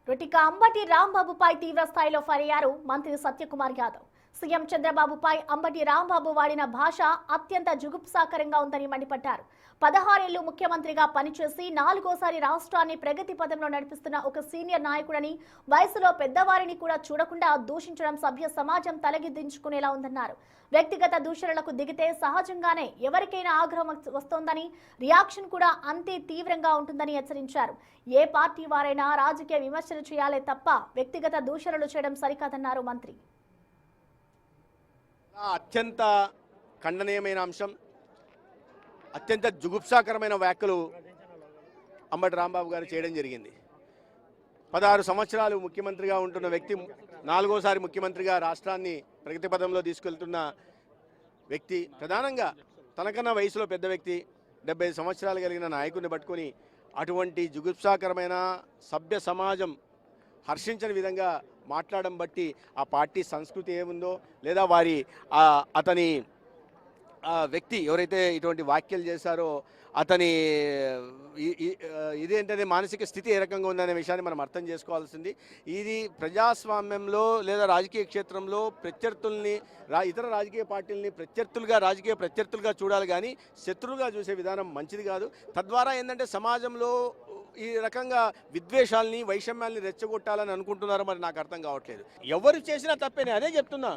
రొటిక అంబటి రాంబాబుపై తీవ్ర స్థాయిలో ఫైర్ అయ్యారు మంత్రి సత్యకుమార్ యాదవ్. సీఎం చంద్రబాబుపై అంబటి రాంబాబు వాడిన భాష అత్యంత జుగుప్సాకరంగా ఉందని మండిపడ్డారు. 16 ఏళ్లు ముఖ్యమంత్రిగా పనిచేసి 4వ సారి రాష్ట్రాన్ని ప్రగతి పథంలో నడిపిస్తున్న ఒక సీనియర్ నాయకుడని, వయసులో పెద్దవారిని కూడా చూడకుండా దూషించడం సభ్య సమాజం తలగిద్దించుకునేలా ఉందన్నారు. వ్యక్తిగత దూషణలకు దిగితే సహజంగానే ఎవరికైనా ఆగ్రహం వస్తోందని, రియాక్షన్ కూడా అంతే తీవ్రంగా ఉంటుందని హెచ్చరించారు. ఏ పార్టీ వారైనా రాజకీయ విమర్శలు చేయాలే తప్ప వ్యక్తిగత దూషణలు చేయడం సరికాదన్నారు మంత్రి. అత్యంత ఖండనీయమైన అంశం, అత్యంత జుగుప్సాకరమైన వ్యాఖ్యలు అంబటి రాంబాబు గారు చేయడం జరిగింది. 16 సంవత్సరాలు ముఖ్యమంత్రిగా ఉంటున్న వ్యక్తి, 4వ సారి ముఖ్యమంత్రిగా రాష్ట్రాన్ని ప్రగతి పథంలో తీసుకెళ్తున్న వ్యక్తి, ప్రధానంగా తనకన్నా వయసులో పెద్ద వ్యక్తి, 75 సంవత్సరాలు కలిగిన నాయకుడిని పట్టుకొని అటువంటి జుగుప్సాకరమైన సభ్య సమాజం హర్షించని విధంగా మాట్లాడడం బట్టి ఆ పార్టీ సంస్కృతి ఏముందో, లేదా వారి అతని వ్యక్తి ఎవరైతే ఇటువంటి వ్యాఖ్యలు చేశారో అతని ఇదేంటనే మానసిక స్థితి ఏ రకంగా ఉందనే విషయాన్ని మనం అర్థం చేసుకోవాల్సింది. ఇది ప్రజాస్వామ్యంలో లేదా రాజకీయ క్షేత్రంలో ప్రత్యర్థుల్ని, ఇతర రాజకీయ పార్టీలని రాజకీయ ప్రత్యర్థులుగా చూడాలి, కానీ శత్రువుగా చూసే విధానం మంచిది కాదు. తద్వారా ఏంటంటే సమాజంలో ఈ రకంగా విద్వేషాలని, వైషమ్యాల్ని రెచ్చగొట్టాలని అనుకుంటున్నారో మరి నాకు అర్థం కావట్లేదు. ఎవరు చేసినా తప్పేనే, అదే చెప్తున్నా.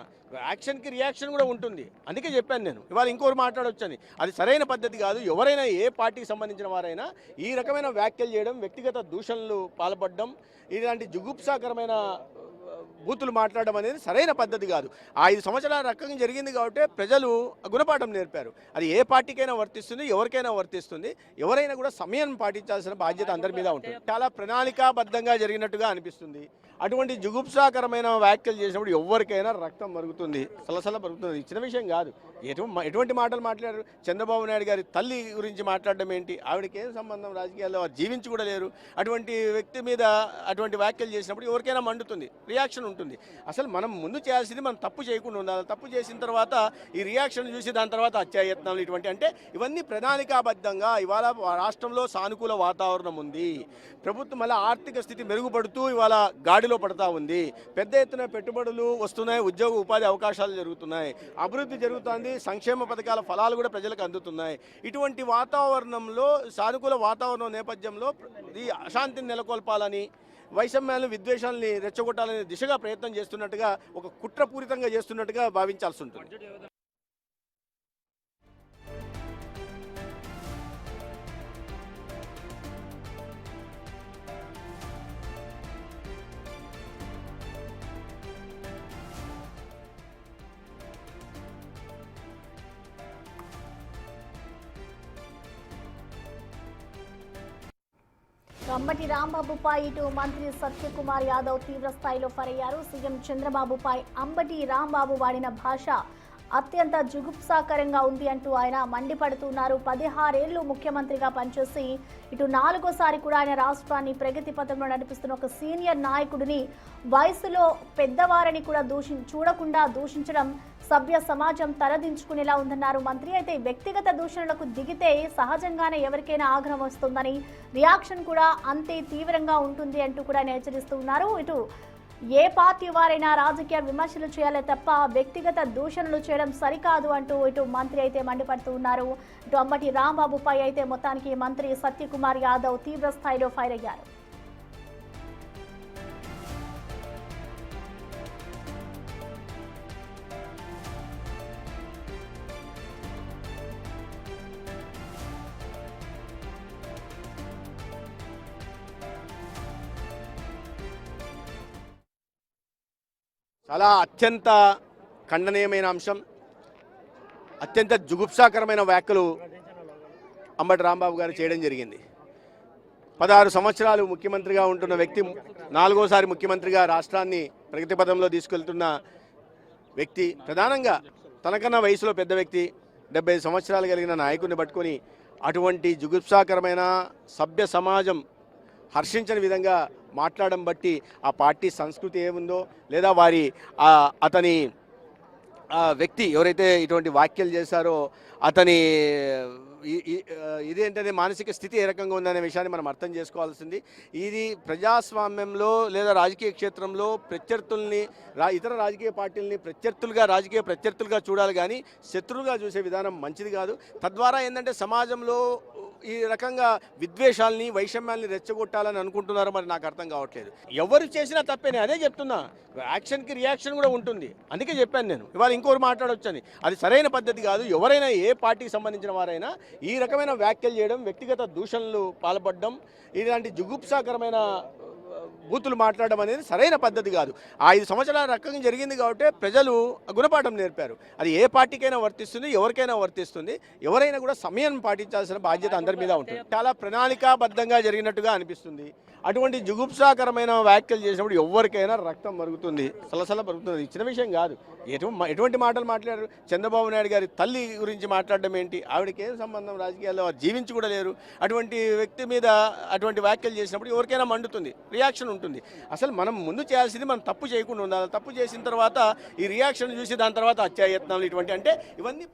యాక్షన్కి రియాక్షన్ కూడా ఉంటుంది, అందుకే చెప్పాను నేను. ఇవాళ ఇంకోరు మాట్లాడొచ్చని, అది సరైన పద్ధతి కాదు. ఎవరైనా, ఏ పార్టీకి సంబంధించిన వారైనా ఈ రకమైన వ్యాఖ్యలు చేయడం, వ్యక్తిగత దూషణలు పాల్పడడం, ఇలాంటి జుగుప్సాకరమైన బూతులు మాట్లాడడం అనేది సరైన పద్ధతి కాదు. 5 సంవత్సరాల రకంగా జరిగింది కాబట్టి ప్రజలు గుణపాఠం నేర్పారు. అది ఏ పార్టీకైనా వర్తిస్తుంది, ఎవరికైనా వర్తిస్తుంది. ఎవరైనా కూడా సమయం పాటించాల్సిన బాధ్యత అందరి మీద ఉంటుంది. చాలా ప్రణాళికాబద్ధంగా జరిగినట్టుగా అనిపిస్తుంది. అటువంటి జుగుప్సాకరమైన వ్యాఖ్యలు చేసినప్పుడు ఎవరికైనా రక్తం మరుగుతుంది, సలసల మరుగుతుంది. చిన్న విషయం కాదు. ఎటువంటి మాటలు మాట్లాడారు? చంద్రబాబు నాయుడు గారి తల్లి గురించి మాట్లాడడం ఏంటి? ఆవిడకి ఏం సంబంధం? రాజకీయాల్లో వారు జీవించి కూడా లేరు. అటువంటి వ్యక్తి మీద అటువంటి వ్యాఖ్యలు చేసినప్పుడు ఎవరికైనా మండుతుంది, రియాక్షన్ ఉంటుంది. అసలు మనం ముందు చేయాల్సింది, మనం తప్పు చేయకుండా ఉండాలి. తప్పు చేసిన తర్వాత ఈ రియాక్షన్ చూసి దాని తర్వాత హత్యాయత్నాలు, ఇటువంటి అంటే ఇవన్నీ ప్రణాళికాబద్ధంగా. ఇవాళ రాష్ట్రంలో సానుకూల వాతావరణం ఉంది. ప్రభుత్వం మళ్ళీ ఆర్థిక స్థితి మెరుగుపడుతూ ఇవాళ గాడిలో పడతా ఉంది. పెద్ద ఎత్తున పెట్టుబడులు వస్తున్నాయి, ఉద్యోగ ఉపాధి అవకాశాలు జరుగుతున్నాయి, అభివృద్ధి జరుగుతుంది, సంక్షేమ పథకాల ఫలాలు కూడా ప్రజలకు అందుతున్నాయి. ఇటువంటి వాతావరణంలో, సానుకూల వాతావరణం నేపథ్యంలో ఈ అశాంతిని నెలకొల్పాలని, వైషమ్యాలను, విద్వేషాలని రెచ్చగొట్టాలనే దిశగా ప్రయత్నం చేస్తున్నట్టుగా, ఒక కుట్రపూరితంగా చేస్తున్నట్టుగా భావించాల్సి ఉంటుంది. అంబటి రాంబాబుపై ఇటు మంత్రి సత్యకుమార్ యాదవ్ తీవ్ర స్థాయిలో ఫైర్ అయ్యారు. సీఎం చంద్రబాబుపై అంబటి రాంబాబు వాడిన భాష అత్యంత జుగుప్సాకరంగా ఉంది అంటూ ఆయన మండిపడుతున్నారు. 16 ఏళ్లు ముఖ్యమంత్రిగా పనిచేసి ఇటు 4వ సారి కూడా ఆయన రాష్ట్రాన్ని ప్రగతి పథంలో నడిపిస్తున్న ఒక సీనియర్ నాయకుడిని, వయసులో పెద్దవారిని కూడా చూడకుండా దూషించడం సభ్య సమాజం తలదించుకునేలా ఉందన్నారు మంత్రి. అయితే వ్యక్తిగత దూషణలకు దిగితే సహజంగానే ఎవరికైనా ఆగ్రహం వస్తుందని, రియాక్షన్ కూడా అంతే తీవ్రంగా ఉంటుంది అంటూ కూడా ఆయన హెచ్చరిస్తూ ఉన్నారు. ఇటు ఏ పార్టీ వారైనా రాజకీయ విమర్శలు చేయాలే తప్ప వ్యక్తిగత దూషణలు చేయడం సరికాదు అంటూ ఇటు మంత్రి అయితే మండిపడుతూ ఉన్నారు. ఇటు అంబటి రాంబాబుపై అయితే మొత్తానికి మంత్రి సత్యకుమార్ యాదవ్ తీవ్ర స్థాయిలో ఫైర్ అయ్యారు. చాలా అత్యంత ఖండనీయమైన అంశం, అత్యంత జుగుప్సాకరమైన వ్యాఖ్యలు అంబటి రాంబాబు గారు చేయడం జరిగింది. 16 సంవత్సరాలు ముఖ్యమంత్రిగా ఉంటున్న వ్యక్తి, 4వ సారి ముఖ్యమంత్రిగా రాష్ట్రాన్ని ప్రగతి పథంలో తీసుకెళ్తున్న వ్యక్తి, ప్రధానంగా తనకన్నా వయసులో పెద్ద వ్యక్తి, 75 సంవత్సరాలు కలిగిన నాయకుడిని పట్టుకొని అటువంటి జుగుప్సాకరమైన సభ్య సమాజం హర్షించని విధంగా మాట్లాడడం బట్టి ఆ పార్టీ సంస్కృతి ఏముందో, లేదా వారి అతని వ్యక్తి ఎవరైతే ఇటువంటి వ్యాఖ్యలు చేశారో అతని ఇదేంటనే మానసిక స్థితి ఏ రకంగా ఉందనే విషయాన్ని మనం అర్థం చేసుకోవాల్సింది. ఇది ప్రజాస్వామ్యంలో లేదా రాజకీయ క్షేత్రంలో ప్రత్యర్థుల్ని ఇతర రాజకీయ పార్టీలని రాజకీయ ప్రత్యర్థులుగా చూడాలి కానీ శత్రువుగా చూసే విధానం మంచిది కాదు. తద్వారా ఏంటంటే సమాజంలో ఈ రకంగా విద్వేషాలని వైషమ్యాల్ని రెచ్చగొట్టాలని అనుకుంటున్నారో మరి నాకు అర్థం కావట్లేదు. ఎవరు చేసినా తప్పేనే, అదే చెప్తున్నా. యాక్షన్కి రియాక్షన్ కూడా ఉంటుంది. అందుకే చెప్పాను నేను. ఇవాళ ఇంకోరు మాట్లాడొచ్చని, అది సరైన పద్ధతి కాదు. ఎవరైనా ఏ పార్టీకి సంబంధించిన వారైనా ఈ రకమైన వ్యాఖ్యలు చేయడం, వ్యక్తిగత దూషణలు పాల్పడడం, ఇలాంటి జుగుప్సాకరమైన బూతులు మాట్లాడడం అనేది సరైన పద్ధతి కాదు. 5 సంవత్సరాల రకంగా జరిగింది కాబట్టి ప్రజలు గుణపాఠం నేర్పారు. అది ఏ పార్టీకైనా వర్తిస్తుంది, ఎవరికైనా వర్తిస్తుంది. ఎవరైనా కూడా సమయం పాటించాల్సిన బాధ్యత అందరి మీద ఉంటుంది. చాలా ప్రణాళికాబద్ధంగా జరిగినట్టుగా అనిపిస్తుంది. అటువంటి జుగుప్సాకరమైన వ్యాఖ్యలు చేసినప్పుడు ఎవరికైనా రక్తం మరుగుతుంది, సలసల మరుగుతుంది. ఇచ్చిన విషయం కాదు. ఎటువంటి మాటలు మాట్లాడారు? చంద్రబాబు నాయుడు గారి తల్లి గురించి మాట్లాడడం ఏంటి? ఆవిడకి ఏం సంబంధం? రాజకీయాల్లో జీవించి కూడా లేరు. అటువంటి వ్యక్తి మీద అటువంటి వ్యాఖ్యలు చేసినప్పుడు ఎవరికైనా మండుతుంది, రియాక్షన్ ఉంటుంది. అసలు మనం ముందు చేయాల్సింది మనం తప్పు చేయకుండా ఉండాలి. తప్పు చేసిన తర్వాత ఈ రియాక్షన్ చూసి దాని తర్వాత హత్యాయత్నాలు ఇటువంటి అంటే ఇవన్నీ